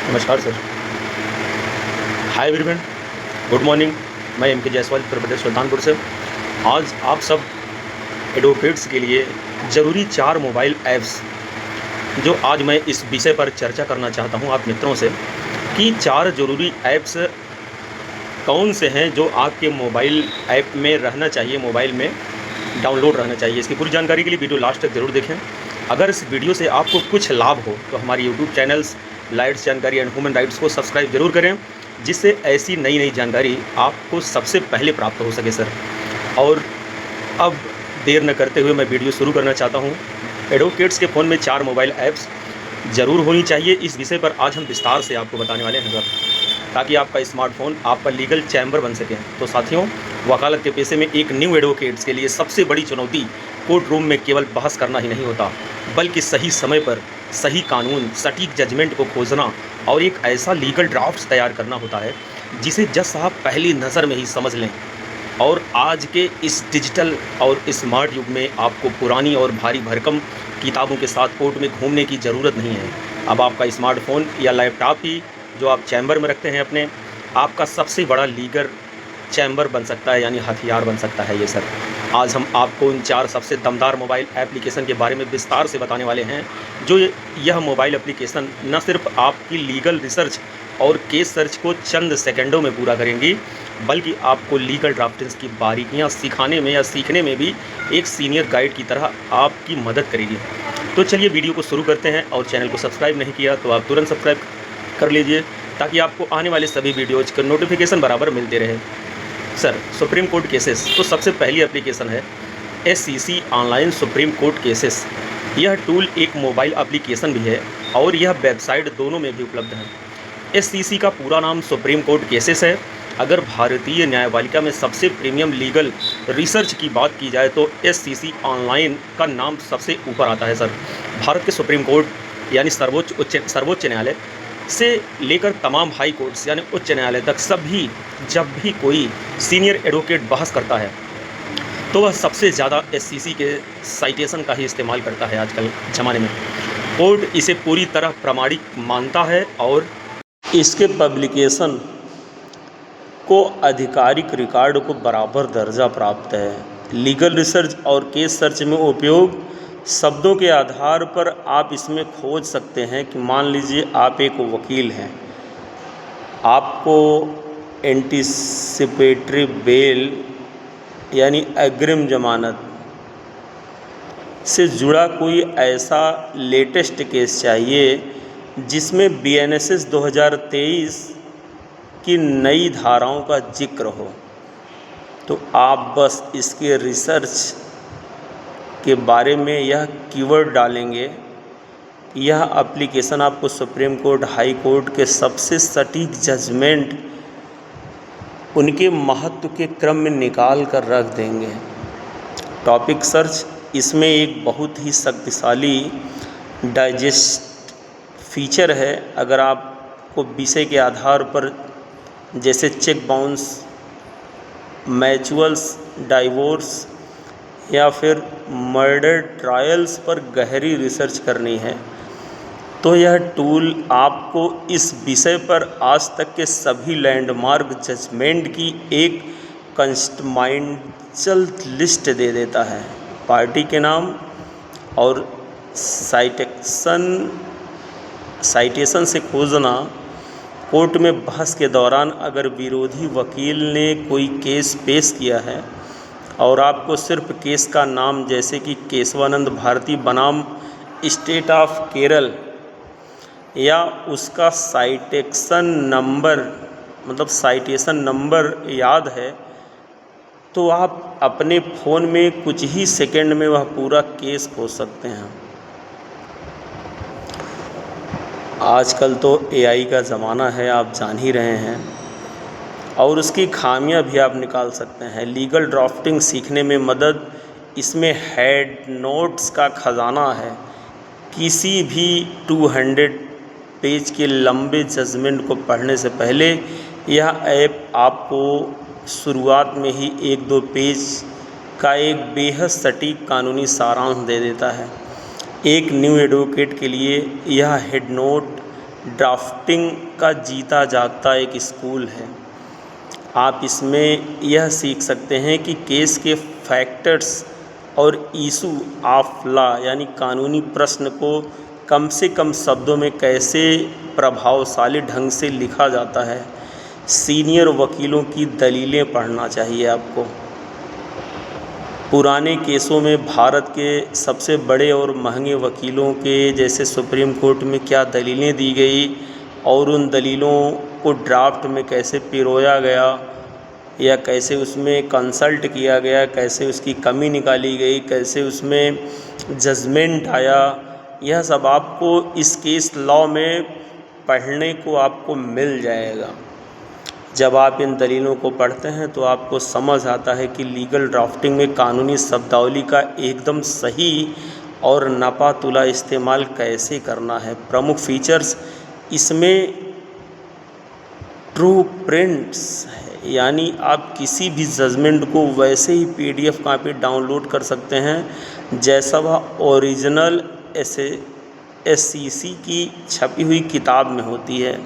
नमस्कार sir. Hi everyone, good morning. मैं M के जायसवाल उत्तर प्रदेश सुल्तानपुर से। आज आप सब एडवोकेट्स के लिए ज़रूरी 4 मोबाइल ऐप्स जो आज मैं इस विषय पर चर्चा करना चाहता हूं आप मित्रों से कि 4 ज़रूरी ऐप्स कौन से हैं जो आपके मोबाइल ऐप में रहना चाहिए, मोबाइल में डाउनलोड रहना चाहिए। इसकी पूरी जानकारी के लिए वीडियो लास्ट तक ज़रूर देखें। अगर इस वीडियो से आपको कुछ लाभ हो तो हमारे यूट्यूब चैनल्स लाइट्स जानकारी एंड ह्यूमन राइट्स को सब्सक्राइब जरूर करें, जिससे ऐसी नई नई जानकारी आपको सबसे पहले प्राप्त हो सके सर। और अब देर न करते हुए मैं वीडियो शुरू करना चाहता हूं। एडवोकेट्स के फ़ोन में 4 मोबाइल ऐप्स ज़रूर होनी चाहिए, इस विषय पर आज हम विस्तार से आपको बताने वाले हैं सर, ताकि आपका स्मार्टफोन आपका लीगल चैम्बर बन सके। तो साथियों, वकालत के पेशे में एक न्यू एडवोकेट्स के लिए सबसे बड़ी चुनौती कोर्ट रूम में केवल बहस करना ही नहीं होता, बल्कि सही समय पर सही कानून, सटीक जजमेंट को खोजना और एक ऐसा लीगल ड्राफ्ट तैयार करना होता है जिसे जज साहब पहली नज़र में ही समझ लें। और आज के इस डिजिटल और स्मार्ट युग में आपको पुरानी और भारी भरकम किताबों के साथ कोर्ट में घूमने की ज़रूरत नहीं है। अब आपका स्मार्टफोन या लैपटॉप ही जो आप चैम्बर में रखते हैं अपने, आपका सबसे बड़ा लीगल चैम्बर बन सकता है, यानी हथियार बन सकता है ये सर। आज हम आपको उन 4 सबसे दमदार मोबाइल एप्लीकेशन के बारे में विस्तार से बताने वाले हैं, जो यह मोबाइल एप्लीकेशन न सिर्फ आपकी लीगल रिसर्च और केस सर्च को चंद सेकंडों में पूरा करेंगी, बल्कि आपको लीगल ड्राफ्टिंग की बारीकियां सिखाने में या सीखने में भी एक सीनियर गाइड की तरह आपकी मदद करेगी। तो चलिए वीडियो को शुरू करते हैं, और चैनल को सब्सक्राइब नहीं किया तो आप तुरंत सब्सक्राइब कर लीजिए, ताकि आपको आने वाले सभी वीडियोज़ के नोटिफिकेशन बराबर मिलते रहे सर। सुप्रीम कोर्ट केसेस, तो सबसे पहली एप्लीकेशन है SCC online supreme court cases. यह टूल एक मोबाइल एप्लीकेशन भी है और यह वेबसाइट दोनों में भी उपलब्ध है। SCC का पूरा नाम सुप्रीम कोर्ट केसेस है। अगर भारतीय न्यायपालिका में सबसे प्रीमियम लीगल रिसर्च की बात की जाए तो SCC ऑनलाइन का नाम सबसे ऊपर आता है सर। भारत के सुप्रीम कोर्ट यानी सर्वोच्च न्यायालय से लेकर तमाम हाई कोर्ट्स यानी उच्च न्यायालय तक सभी, जब भी कोई सीनियर एडवोकेट बहस करता है तो वह सबसे ज़्यादा SCC के साइटेशन का ही इस्तेमाल करता है आजकल ज़माने में। कोर्ट इसे पूरी तरह प्रामाणिक मानता है और इसके पब्लिकेशन को आधिकारिक रिकॉर्ड को बराबर दर्जा प्राप्त है। लीगल रिसर्च और केस सर्च में उपयोग शब्दों के आधार पर आप इसमें खोज सकते हैं कि मान लीजिए आप एक वकील हैं, आपको एंटीसिपेटरी बेल यानी अग्रिम जमानत से जुड़ा कोई ऐसा लेटेस्ट केस चाहिए जिसमें BNSS 2023 की नई धाराओं का जिक्र हो, तो आप बस इसके रिसर्च के बारे में यह कीवर्ड डालेंगे। यह एप्लीकेशन आपको सुप्रीम कोर्ट, हाई कोर्ट के सबसे सटीक जजमेंट उनके महत्व के क्रम में निकाल कर रख देंगे। टॉपिक सर्च, इसमें एक बहुत ही शक्तिशाली डाइजेस्ट फीचर है। अगर आपको विषय के आधार पर जैसे चेक बाउंस, म्यूचुअल्स, डाइवोर्स या फिर मर्डर ट्रायल्स पर गहरी रिसर्च करनी है, तो यह टूल आपको इस विषय पर आज तक के सभी लैंडमार्क जजमेंट की एक कस्टमाइज्ड लिस्ट दे देता है। पार्टी के नाम और साइटेशन से खोजना। कोर्ट में बहस के दौरान अगर विरोधी वकील ने कोई केस पेश किया है और आपको सिर्फ केस का नाम, जैसे कि केशवानंद भारती बनाम स्टेट ऑफ केरल, या उसका साइटेशन नंबर मतलब साइटेशन नंबर याद है, तो आप अपने फ़ोन में कुछ ही सेकंड में वह पूरा केस खोज सकते हैं। आजकल तो AI का ज़माना है, आप जान ही रहे हैं, और उसकी खामियां भी आप निकाल सकते हैं। लीगल ड्राफ्टिंग सीखने में मदद, इसमें हेड नोट्स का खजाना है। किसी भी 200 पेज के लंबे जजमेंट को पढ़ने से पहले यह ऐप आपको शुरुआत में ही 1-2 पेज का एक बेहद सटीक कानूनी सारांश दे देता है। एक न्यू एडवोकेट के लिए यह हेड नोट ड्राफ्टिंग का जीता जागता एक स्कूल है। आप इसमें यह सीख सकते हैं कि केस के फैक्टर्स और इशू ऑफ लॉ यानी कानूनी प्रश्न को कम से कम शब्दों में कैसे प्रभावशाली ढंग से लिखा जाता है। सीनियर वकीलों की दलीलें पढ़ना चाहिए आपको। पुराने केसों में भारत के सबसे बड़े और महंगे वकीलों के जैसे सुप्रीम कोर्ट में क्या दलीलें दी गई और उन दलीलों को ड्राफ्ट में कैसे पिरोया गया या कैसे उसमें कंसल्ट किया गया, कैसे उसकी कमी निकाली गई, कैसे उसमें जजमेंट आया, यह सब आपको इस केस लॉ में पढ़ने को आपको मिल जाएगा। जब आप इन दलीलों को पढ़ते हैं तो आपको समझ आता है कि लीगल ड्राफ्टिंग में कानूनी शब्दावली का एकदम सही और नपा तुला इस्तेमाल कैसे करना है। प्रमुख फीचर्स इसमें ट्रू प्रिंट्स है, यानी आप किसी भी जजमेंट को वैसे ही PDF कॉपी डाउनलोड कर सकते हैं जैसा वह ओरिजिनल SEC की छपी हुई किताब में होती है।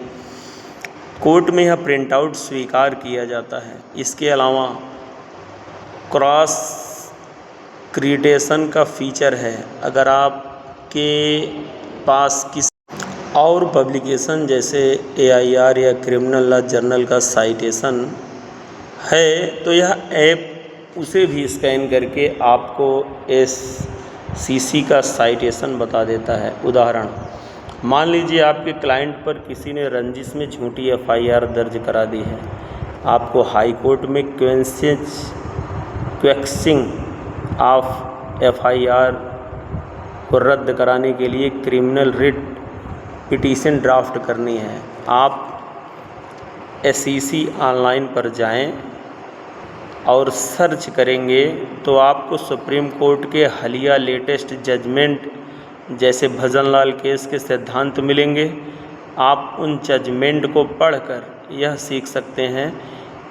कोर्ट में यह प्रिंट आउट स्वीकार किया जाता है। इसके अलावा क्रॉस क्रिएटेशन का फीचर है। अगर आपके पास किसी और पब्लिकेशन जैसे AIR या क्रिमिनल लॉ जर्नल का साइटेशन है तो यह ऐप उसे भी स्कैन करके आपको SEC का साइटेशन बता देता है। उदाहरण, मान लीजिए आपके क्लाइंट पर किसी ने रंजिश में झूठी FIR दर्ज करा दी है। आपको हाई कोर्ट में क्वेश्चनिंग ऑफ FIR को रद्द कराने के लिए क्रिमिनल रिट पिटीशन ड्राफ्ट करनी है। आप SEC ऑनलाइन पर जाएं और सर्च करेंगे तो आपको सुप्रीम कोर्ट के हालिया लेटेस्ट जजमेंट जैसे भजनलाल केस के सिद्धांत मिलेंगे। आप उन जजमेंट को पढ़कर यह सीख सकते हैं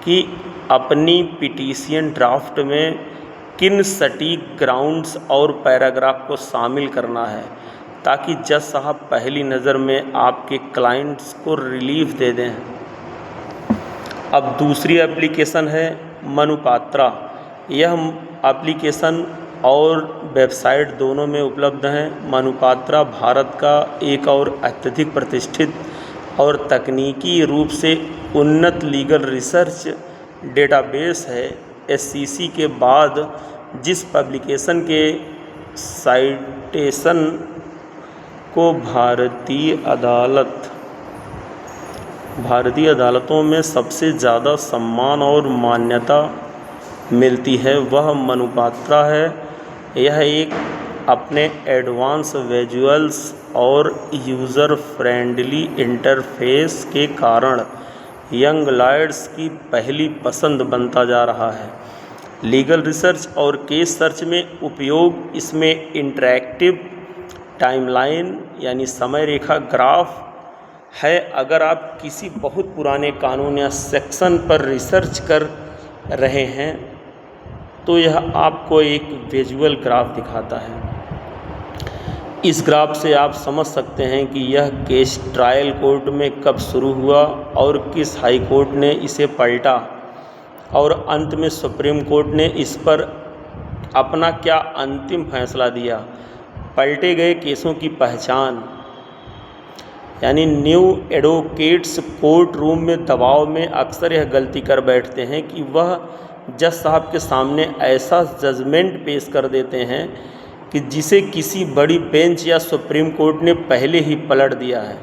कि अपनी पिटीशन ड्राफ्ट में किन सटीक ग्राउंड्स और पैराग्राफ को शामिल करना है ताकि जज साहब पहली नज़र में आपके क्लाइंट्स को रिलीफ दे दें। अब दूसरी एप्लीकेशन है मनुपात्रा। यह एप्लीकेशन और वेबसाइट दोनों में उपलब्ध हैं। मनुपात्रा भारत का एक और अत्यधिक प्रतिष्ठित और तकनीकी रूप से उन्नत लीगल रिसर्च डेटाबेस है। SEC के बाद जिस पब्लिकेशन के साइटेशन को भारतीय अदालतों में सबसे ज़्यादा सम्मान और मान्यता मिलती है वह मनुपात्रा है। यह एक अपने एडवांस विजुअल्स और यूज़र फ्रेंडली इंटरफेस के कारण यंग लॉयर्स की पहली पसंद बनता जा रहा है। लीगल रिसर्च और केस सर्च में उपयोग इसमें इंटरैक्टिव टाइमलाइन यानी समय रेखा ग्राफ है। अगर आप किसी बहुत पुराने कानून या सेक्शन पर रिसर्च कर रहे हैं तो यह आपको एक विजुअल ग्राफ दिखाता है। इस ग्राफ से आप समझ सकते हैं कि यह केस ट्रायल कोर्ट में कब शुरू हुआ और किस हाई कोर्ट ने इसे पलटा और अंत में सुप्रीम कोर्ट ने इस पर अपना क्या अंतिम फैसला दिया। पलटे गए केसों की पहचान यानी न्यू एडवोकेट्स कोर्ट रूम में दबाव में अक्सर यह गलती कर बैठते हैं कि वह जज साहब के सामने ऐसा जजमेंट पेश कर देते हैं कि जिसे किसी बड़ी बेंच या सुप्रीम कोर्ट ने पहले ही पलट दिया है।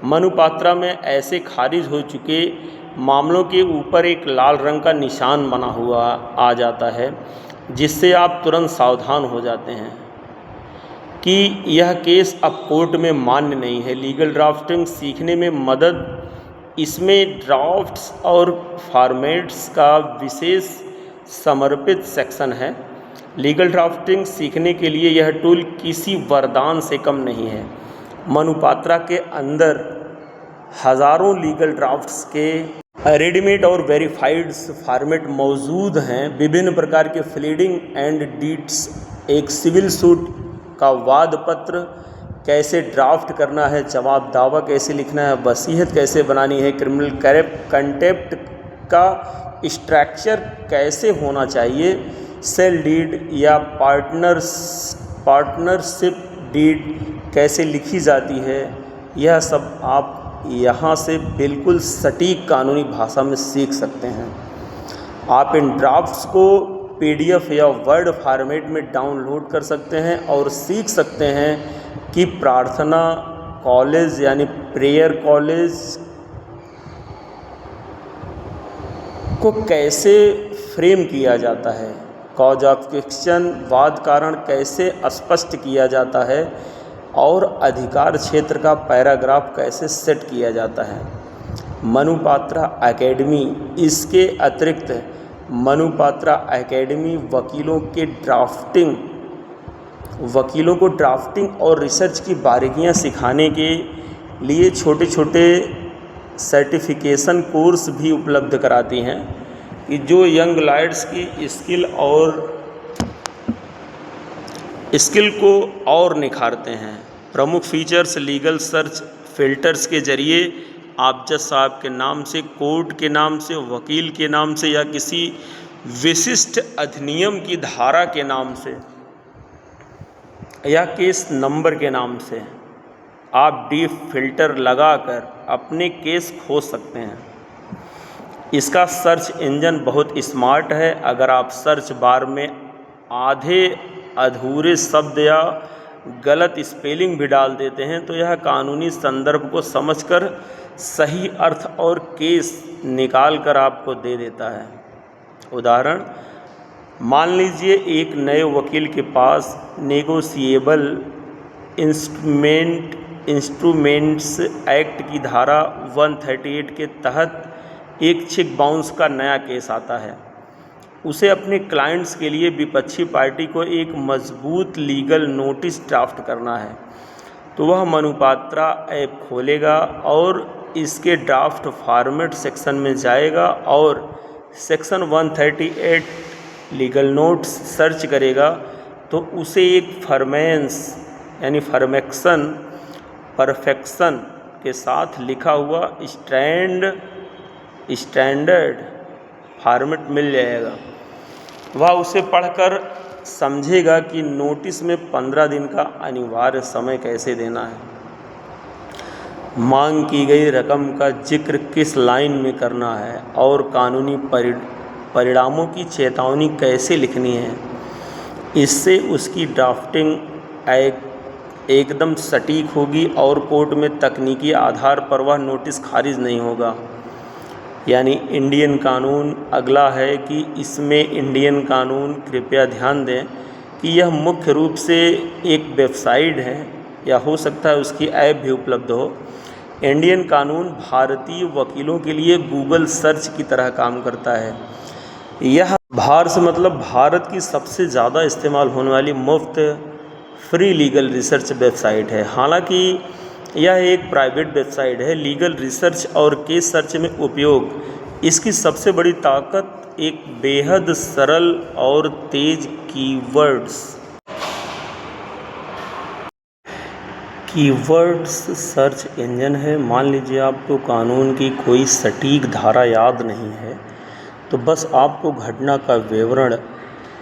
मनुपात्रा में ऐसे खारिज हो चुके मामलों के ऊपर एक लाल रंग का निशान बना हुआ आ जाता है जिससे आप तुरंत सावधान हो जाते हैं कि यह केस अब कोर्ट में मान्य नहीं है। लीगल ड्राफ्टिंग सीखने में मदद इसमें ड्राफ्ट्स और फॉर्मेट्स का विशेष समर्पित सेक्शन है। लीगल ड्राफ्टिंग सीखने के लिए यह टूल किसी वरदान से कम नहीं है। मनुपात्रा के अंदर हज़ारों लीगल ड्राफ्ट्स के रेडीमेड और वेरीफाइड फॉर्मेट मौजूद हैं। विभिन्न प्रकार के प्लीडिंग एंड डीड्स, एक सिविल सूट का वाद पत्र, कैसे ड्राफ्ट करना है, जवाब दावा कैसे लिखना है, वसीयत कैसे बनानी है, क्रिमिनल कंटेम्प्ट का स्ट्रक्चर कैसे होना चाहिए, सेल डीड या पार्टनरशिप डीड कैसे लिखी जाती है, यह सब आप यहाँ से बिल्कुल सटीक कानूनी भाषा में सीख सकते हैं। आप इन ड्राफ्ट्स को PDF या वर्ड फॉर्मेट में डाउनलोड कर सकते हैं और सीख सकते हैं कि प्रार्थना कॉलेज यानी प्रेयर कॉलेज को कैसे फ्रेम किया जाता है, कॉज ऑफ एक्शन वाद कारण कैसे स्पष्ट किया जाता है और अधिकार क्षेत्र का पैराग्राफ कैसे सेट किया जाता है। मनुपात्रा एकेडमी, इसके अतिरिक्त मनुपात्रा एकेडमी वकीलों को ड्राफ्टिंग और रिसर्च की बारीकियां सिखाने के लिए छोटे छोटे सर्टिफिकेशन कोर्स भी उपलब्ध कराती हैं कि जो यंग लॉयर्स की स्किल को और निखारते हैं। प्रमुख फीचर्स लीगल सर्च फिल्टर्स के जरिए आप जज साहब के नाम से, कोर्ट के नाम से, वकील के नाम से या किसी विशिष्ट अधिनियम की धारा के नाम से या केस नंबर के नाम से आप डीप फिल्टर लगाकर अपने केस खोज सकते हैं। इसका सर्च इंजन बहुत स्मार्ट है। अगर आप सर्च बार में आधे अधूरे शब्द या गलत स्पेलिंग भी डाल देते हैं तो यह कानूनी संदर्भ को समझकर सही अर्थ और केस निकाल कर आपको दे देता है। उदाहरण, मान लीजिए एक नए वकील के पास नेगोशिएबल इंस्ट्रूमेंट्स एक्ट की धारा 138 के तहत एक चेक बाउंस का नया केस आता है। उसे अपने क्लाइंट्स के लिए विपक्षी पार्टी को एक मजबूत लीगल नोटिस ड्राफ्ट करना है, तो वह मनुपात्रा ऐप खोलेगा और इसके ड्राफ्ट फॉर्मेट सेक्शन में जाएगा और सेक्शन 138 लीगल नोट्स सर्च करेगा तो उसे एक परफेक्शन के साथ लिखा हुआ स्टैंडर्ड फॉर्मेट मिल जाएगा। वह उसे पढ़कर समझेगा कि नोटिस में 15 दिन का अनिवार्य समय कैसे देना है, मांग की गई रकम का जिक्र किस लाइन में करना है और कानूनी परिणामों की चेतावनी कैसे लिखनी है। इससे उसकी ड्राफ्टिंग एकदम सटीक होगी और कोर्ट में तकनीकी आधार पर वह नोटिस खारिज नहीं होगा। यानी इंडियन कानून अगला है कि इसमें इंडियन कानून, कृपया ध्यान दें कि यह मुख्य रूप से एक वेबसाइट है या हो सकता है उसकी ऐप भी उपलब्ध हो। इंडियन कानून भारतीय वकीलों के लिए गूगल सर्च की तरह काम करता है। यह भारत से मतलब भारत की सबसे ज़्यादा इस्तेमाल होने वाली मुफ्त फ्री लीगल रिसर्च वेबसाइट है। हालांकि यह एक प्राइवेट वेबसाइट है। लीगल रिसर्च और केस सर्च में उपयोग इसकी सबसे बड़ी ताकत एक बेहद सरल और तेज कीवर्ड्स सर्च इंजन है। मान लीजिए आपको कानून की कोई सटीक धारा याद नहीं है, तो बस आपको घटना का विवरण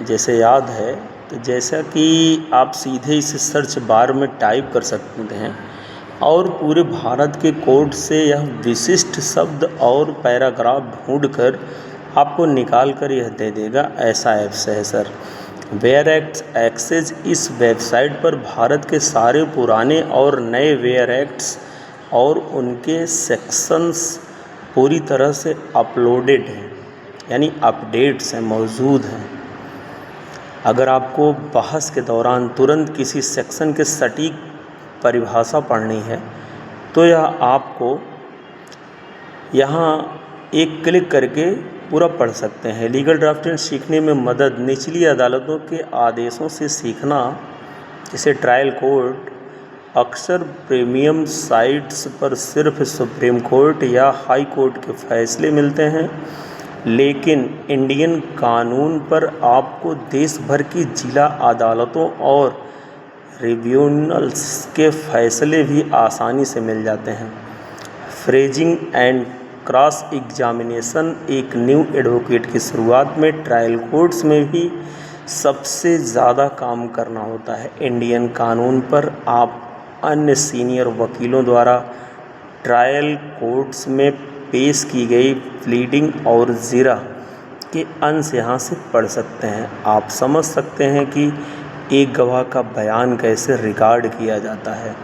जैसे याद है, तो जैसा कि आप सीधे इसे सर्च बार में टाइप कर सकते हैं और पूरे भारत के कोड से यह विशिष्ट शब्द और पैराग्राफ ढूंढकर आपको निकाल कर यह दे देगा। ऐसा ऐप्स है सर। वेयर एक्ट्स एक्सेस, इस वेबसाइट पर भारत के सारे पुराने और नए वेयर एक्ट्स और उनके सेक्शंस पूरी तरह से अपलोडेड हैं, यानी अपडेट्स हैं, मौजूद हैं। अगर आपको बहस के दौरान तुरंत किसी सेक्शन के सटीक परिभाषा पढ़नी है तो यह आपको यहाँ एक क्लिक करके पूरा पढ़ सकते हैं। लीगल ड्राफ्टिंग सीखने में मदद, निचली अदालतों के आदेशों से सीखना, जैसे ट्रायल कोर्ट, अक्सर प्रीमियम साइट्स पर सिर्फ सुप्रीम कोर्ट या हाई कोर्ट के फैसले मिलते हैं, लेकिन इंडियन कानून पर आपको देश भर की जिला अदालतों और ट्रिब्यूनल्स के फैसले भी आसानी से मिल जाते हैं। फ्रेजिंग एंड क्रॉस एग्जामिनेशन एक न्यू एडवोकेट की शुरुआत में ट्रायल कोर्ट्स में भी सबसे ज़्यादा काम करना होता है। इंडियन कानून पर आप अन्य सीनियर वकीलों द्वारा ट्रायल कोर्ट्स में पेश की गई प्लीडिंग और ज़ीरा के अंश यहाँ से पढ़ सकते हैं। आप समझ सकते हैं कि एक गवाह का बयान कैसे रिकॉर्ड किया जाता है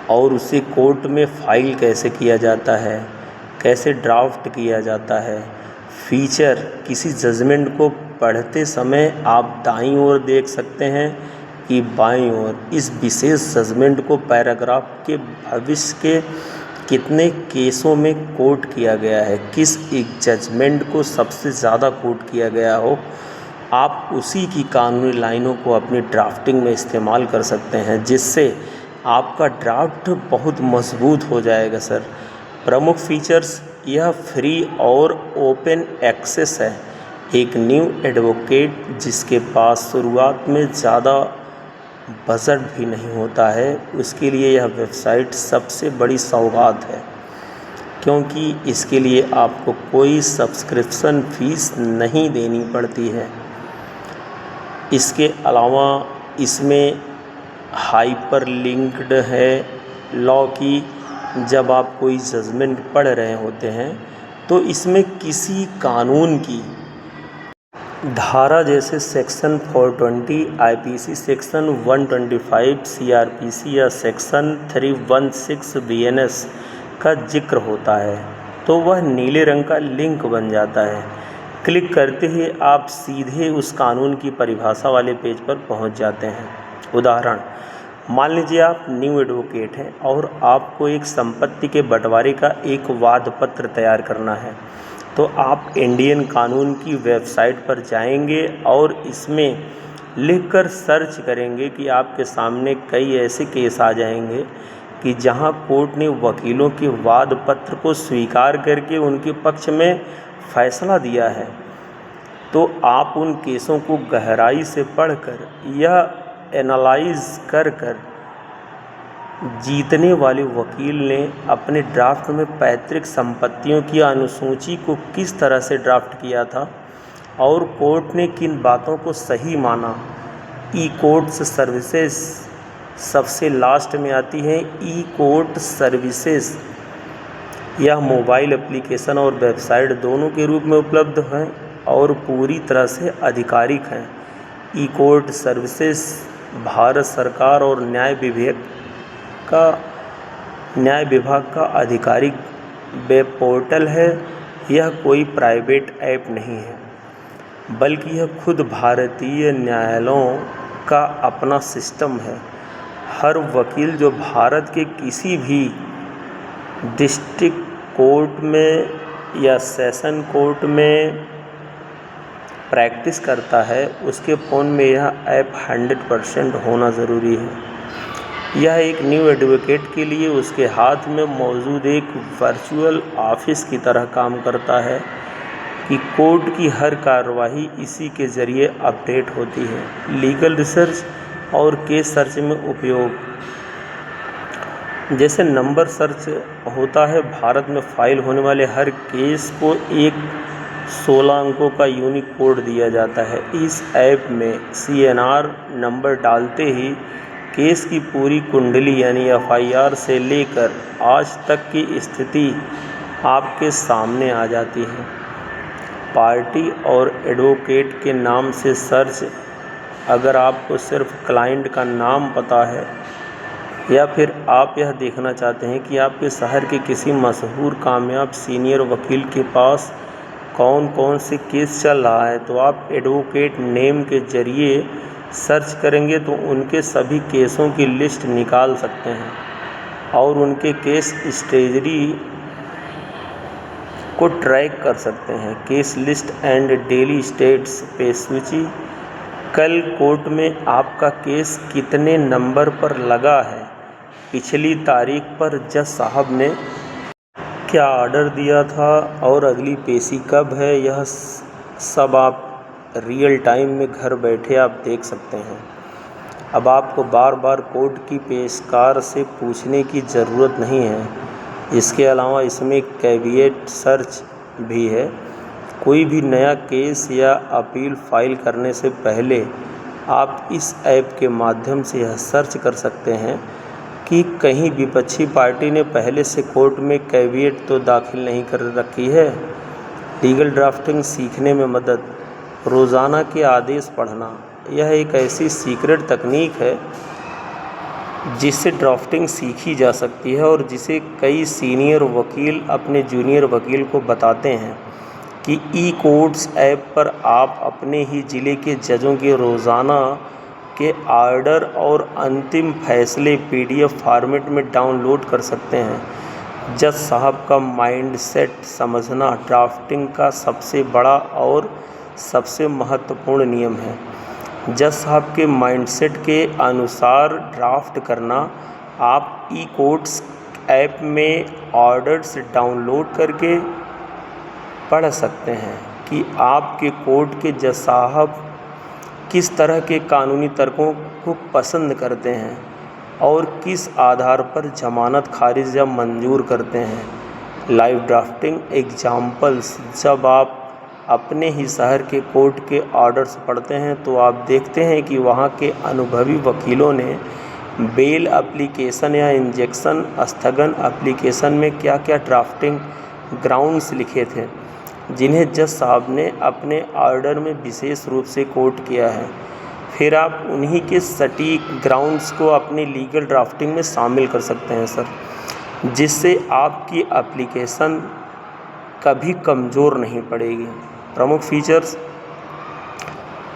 और उसे कोर्ट में फाइल कैसे किया जाता है, कैसे ड्राफ्ट किया जाता है। फीचर किसी जजमेंट को पढ़ते समय आप दाईं ओर देख सकते हैं कि बाईं ओर इस विशेष जजमेंट को पैराग्राफ के भविष्य के कितने केसों में कोट किया गया है, किस एक जजमेंट को सबसे ज़्यादा कोट किया गया हो, आप उसी की कानूनी लाइनों को अपनी ड्राफ्टिंग में इस्तेमाल कर सकते हैं, जिससे आपका ड्राफ्ट बहुत मजबूत हो जाएगा सर। प्रमुख फीचर्स, यह फ्री और ओपन एक्सेस है। एक न्यू एडवोकेट जिसके पास शुरुआत में ज़्यादा बजट भी नहीं होता है, उसके लिए यह वेबसाइट सबसे बड़ी सौगात है, क्योंकि इसके लिए आपको कोई सब्सक्रिप्शन फ़ीस नहीं देनी पड़ती है। इसके अलावा इसमें हाइपर लिंक्ड है लॉ की। जब आप कोई जजमेंट पढ़ रहे होते हैं तो इसमें किसी कानून की धारा जैसे सेक्शन 420 आईपीसी, सेक्शन 125 सीआरपीसी या सेक्शन 316 बीएनएस का जिक्र होता है तो वह नीले रंग का लिंक बन जाता है। क्लिक करते ही आप सीधे उस कानून की परिभाषा वाले पेज पर पहुंच जाते हैं। उदाहरण, मान लीजिए आप न्यू एडवोकेट हैं और आपको एक संपत्ति के बंटवारे का एक वाद पत्र तैयार करना है, तो आप इंडियन कानून की वेबसाइट पर जाएंगे और इसमें लिखकर सर्च करेंगे कि आपके सामने कई ऐसे केस आ जाएंगे कि जहां कोर्ट ने वकीलों के वाद पत्र को स्वीकार करके उनके पक्ष में फैसला दिया है। तो आप उन केसों को गहराई से पढ़कर यह एनालाइज कर जीतने वाले वकील ने अपने ड्राफ्ट में पैतृक संपत्तियों की अनुसूची को किस तरह से ड्राफ्ट किया था और कोर्ट ने किन बातों को सही माना। ई कोर्ट्स सर्विसेज सबसे लास्ट में आती है। ई कोर्ट सर्विसेज यह मोबाइल एप्लीकेशन और वेबसाइट दोनों के रूप में उपलब्ध है और पूरी तरह से आधिकारिक है। ई कोर्ट सर्विसेज भारत सरकार और न्याय विभाग का आधिकारिक वेब पोर्टल है। यह कोई प्राइवेट ऐप नहीं है, बल्कि यह खुद भारतीय न्यायालयों का अपना सिस्टम है। हर वकील जो भारत के किसी भी डिस्ट्रिक्ट कोर्ट में या सेशन कोर्ट में प्रैक्टिस करता है, उसके फ़ोन में यह ऐप 100% होना ज़रूरी है। यह एक न्यू एडवोकेट के लिए उसके हाथ में मौजूद एक वर्चुअल ऑफिस की तरह काम करता है कि कोर्ट की हर कार्रवाई इसी के ज़रिए अपडेट होती है। लीगल रिसर्च और केस सर्च में उपयोग, जैसे नंबर सर्च होता है, भारत में फाइल होने वाले हर केस को एक 16 अंकों का यूनिक कोड दिया जाता है। इस ऐप में CNR नंबर डालते ही केस की पूरी कुंडली यानी FIR से लेकर आज तक की स्थिति आपके सामने आ जाती है। पार्टी और एडवोकेट के नाम से सर्च, अगर आपको सिर्फ क्लाइंट का नाम पता है या फिर आप यह देखना चाहते हैं कि आपके शहर के किसी मशहूर कामयाब सीनियर वकील के पास कौन कौन से केस चल रहा है, तो आप एडवोकेट नेम के ज़रिए सर्च करेंगे तो उनके सभी केसों की लिस्ट निकाल सकते हैं और उनके केस हिस्ट्री को ट्रैक कर सकते हैं। Case list and daily states पे सूची, कल कोर्ट में आपका केस कितने नंबर पर लगा है, पिछली तारीख पर जज साहब ने क्या ऑर्डर दिया था और अगली पेशी कब है, यह सब आप रियल टाइम में घर बैठे आप देख सकते हैं। अब आपको बार बार कोर्ट की पेशकार से पूछने की ज़रूरत नहीं है। इसके अलावा इसमें कैविएट सर्च भी है। कोई भी नया केस या अपील फाइल करने से पहले आप इस ऐप के माध्यम से यह सर्च कर सकते हैं कि कहीं विपक्षी पार्टी ने पहले से कोर्ट में कैविएट तो दाखिल नहीं कर रखी है। लीगल ड्राफ्टिंग सीखने में मदद। रोज़ाना के आदेश पढ़ना। यह एक ऐसी सीक्रेट तकनीक है जिससे ड्राफ्टिंग सीखी जा सकती है और जिसे कई सीनियर वकील अपने जूनियर वकील को बताते हैं कि ई कोर्ट्स ऐप पर आप अपने ही ज़िले के जजों के रोज़ाना के आर्डर और अंतिम फैसले PDF फॉर्मेट में डाउनलोड कर सकते हैं। जज साहब का माइंडसेट समझना ड्राफ्टिंग का सबसे बड़ा और सबसे महत्वपूर्ण नियम है। जज साहब के माइंडसेट के अनुसार ड्राफ्ट करना। आप ई कोर्ट्स ऐप में ऑर्डर्स डाउनलोड करके पढ़ सकते हैं कि आपके कोर्ट के जज साहब किस तरह के कानूनी तर्कों को पसंद करते हैं और किस आधार पर जमानत खारिज या मंजूर करते हैं। Live drafting examples. जब आप अपने ही शहर के कोर्ट के ऑर्डर्स पढ़ते हैं तो आप देखते हैं कि वहाँ के अनुभवी वकीलों ने बेल एप्लीकेशन या इंजेक्शन स्थगन एप्लीकेशन में क्या क्या ड्राफ्टिंग ग्राउंड्स लिखे थे जिन्हें जज साहब ने अपने ऑर्डर में विशेष रूप से कोट किया है। फिर आप उन्हीं के सटीक ग्राउंड्स को अपनी लीगल ड्राफ्टिंग में शामिल कर सकते हैं सर, जिससे आपकी एप्लीकेशन कभी कमज़ोर नहीं पड़ेगी। प्रमुख फीचर्स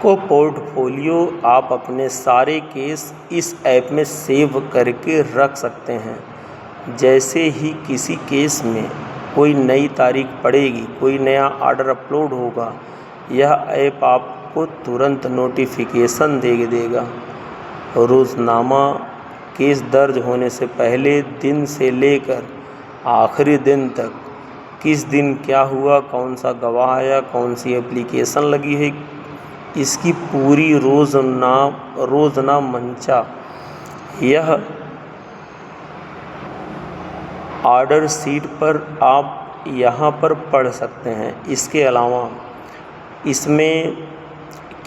को पोर्टफोलियो। आप अपने सारे केस इस ऐप में सेव करके रख सकते हैं। जैसे ही किसी केस में कोई नई तारीख पड़ेगी, कोई नया ऑर्डर अपलोड होगा, यह ऐप आपको तुरंत नोटिफिकेशन दे देगा। रोज़नामा। केस दर्ज होने से पहले दिन से लेकर आखिरी दिन तक किस दिन क्या हुआ, कौन सा गवाह आया, कौन सी एप्लीकेशन लगी है, इसकी पूरी रोज़ना मंचा यह ऑर्डर शीट पर आप यहाँ पर पढ़ सकते हैं। इसके अलावा इसमें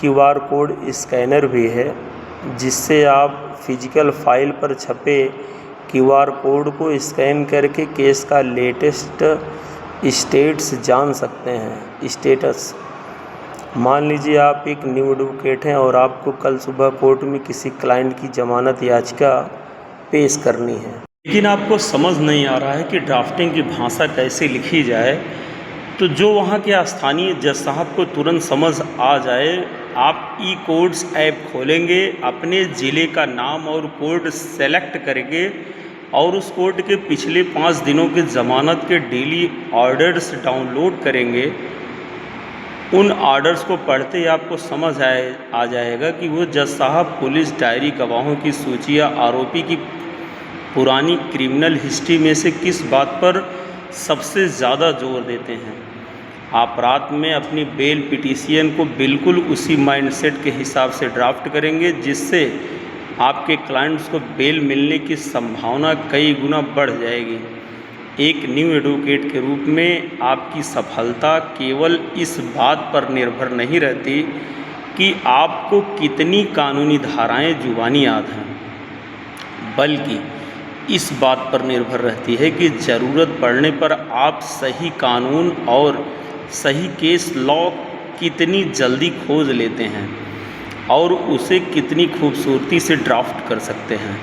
QR कोड स्कैनर भी है, जिससे आप फिजिकल फाइल पर छपे QR कोड को स्कैन करके केस का लेटेस्ट स्टेट्स जान सकते हैं। स्टेटस। मान लीजिए आप एक न्यू एडवोकेट हैं और आपको कल सुबह कोर्ट में किसी क्लाइंट की जमानत याचिका पेश करनी है, लेकिन आपको समझ नहीं आ रहा है कि ड्राफ्टिंग की भाषा कैसे लिखी जाए, तो जो वहाँ के स्थानीय जज साहब को तुरंत समझ आ जाए, आप ई कोर्ट्स ऐप खोलेंगे, अपने ज़िले का नाम और कोर्ट सेलेक्ट करके और उस कोर्ट के पिछले 5 दिनों के ज़मानत के डेली ऑर्डर्स डाउनलोड करेंगे। उन ऑर्डर्स को पढ़ते ही आपको समझ आ जाएगा कि वो जज साहब पुलिस डायरी, गवाहों की सूची या आरोपी की पुरानी क्रिमिनल हिस्ट्री में से किस बात पर सबसे ज़्यादा जोर देते हैं। आप रात में अपनी बेल पिटीशन को बिल्कुल उसी माइंडसेट के हिसाब से ड्राफ्ट करेंगे, जिससे आपके क्लाइंट्स को बेल मिलने की संभावना कई गुना बढ़ जाएगी। एक न्यू एडवोकेट के रूप में आपकी सफलता केवल इस बात पर निर्भर नहीं रहती कि आपको कितनी कानूनी धाराएं जुबानी याद हैं, बल्कि इस बात पर निर्भर रहती है कि ज़रूरत पड़ने पर आप सही कानून और सही केस लॉ कितनी जल्दी खोज लेते हैं और उसे कितनी खूबसूरती से ड्राफ्ट कर सकते हैं।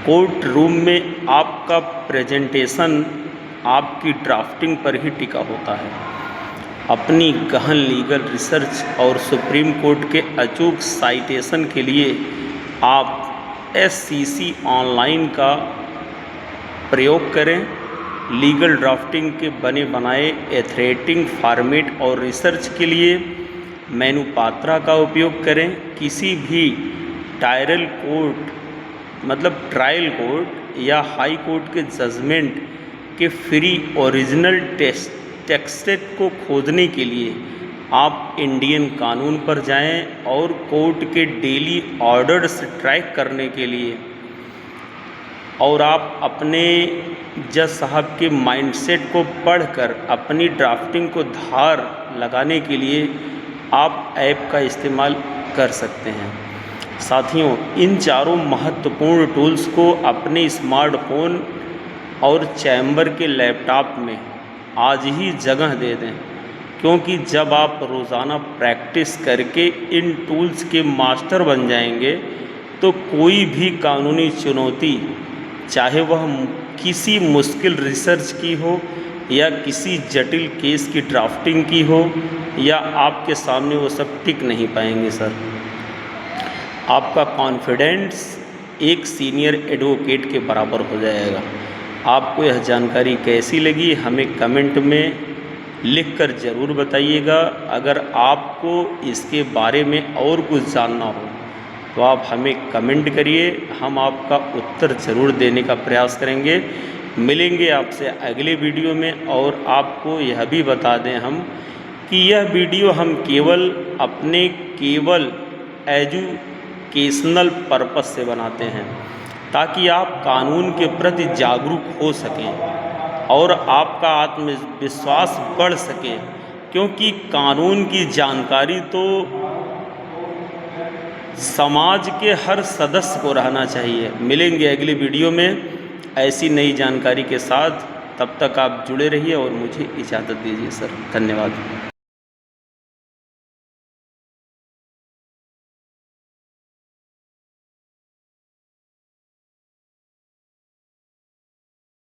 कोर्ट रूम में आपका प्रेजेंटेशन आपकी ड्राफ्टिंग पर ही टिका होता है। अपनी गहन लीगल रिसर्च और सुप्रीम कोर्ट के अचूक साइटेशन के लिए आप SCC ऑनलाइन का प्रयोग करें। लीगल ड्राफ्टिंग के बने बनाए एथरेटिंग फॉर्मेट और रिसर्च के लिए मैनुपात्रा का उपयोग करें। किसी भी ट्रायल कोर्ट या हाई कोर्ट के जजमेंट के फ्री ओरिजिनल टेक्स्ट को खोजने के लिए आप इंडियन कानून पर जाएं और कोर्ट के डेली ऑर्डर्स ट्रैक करने के लिए और आप अपने जज साहब के माइंडसेट को पढ़कर अपनी ड्राफ्टिंग को धार लगाने के लिए आप ऐप का इस्तेमाल कर सकते हैं। साथियों, इन चारों महत्वपूर्ण टूल्स को अपने स्मार्टफोन और चैम्बर के लैपटॉप में आज ही जगह दे दें, क्योंकि जब आप रोज़ाना प्रैक्टिस करके इन टूल्स के मास्टर बन जाएंगे तो कोई भी कानूनी चुनौती, चाहे वह किसी मुश्किल रिसर्च की हो या किसी जटिल केस की ड्राफ्टिंग की हो, या आपके सामने वो सब टिक नहीं पाएंगे सर। आपका कॉन्फिडेंस एक सीनियर एडवोकेट के बराबर हो जाएगा। आपको यह जानकारी कैसी लगी हमें कमेंट में लिखकर ज़रूर बताइएगा। अगर आपको इसके बारे में और कुछ जानना हो तो आप हमें कमेंट करिए, हम आपका उत्तर ज़रूर देने का प्रयास करेंगे। मिलेंगे आपसे अगले वीडियो में। और आपको यह भी बता दें हम कि यह वीडियो हम केवल एजुकेशनल पर्पस से बनाते हैं, ताकि आप कानून के प्रति जागरूक हो सकें और आपका आत्मविश्वास बढ़ सके, क्योंकि कानून की जानकारी तो समाज के हर सदस्य को रहना चाहिए। मिलेंगे अगली वीडियो में ऐसी नई जानकारी के साथ। तब तक आप जुड़े रहिए और मुझे इजाज़त दीजिए सर। धन्यवाद।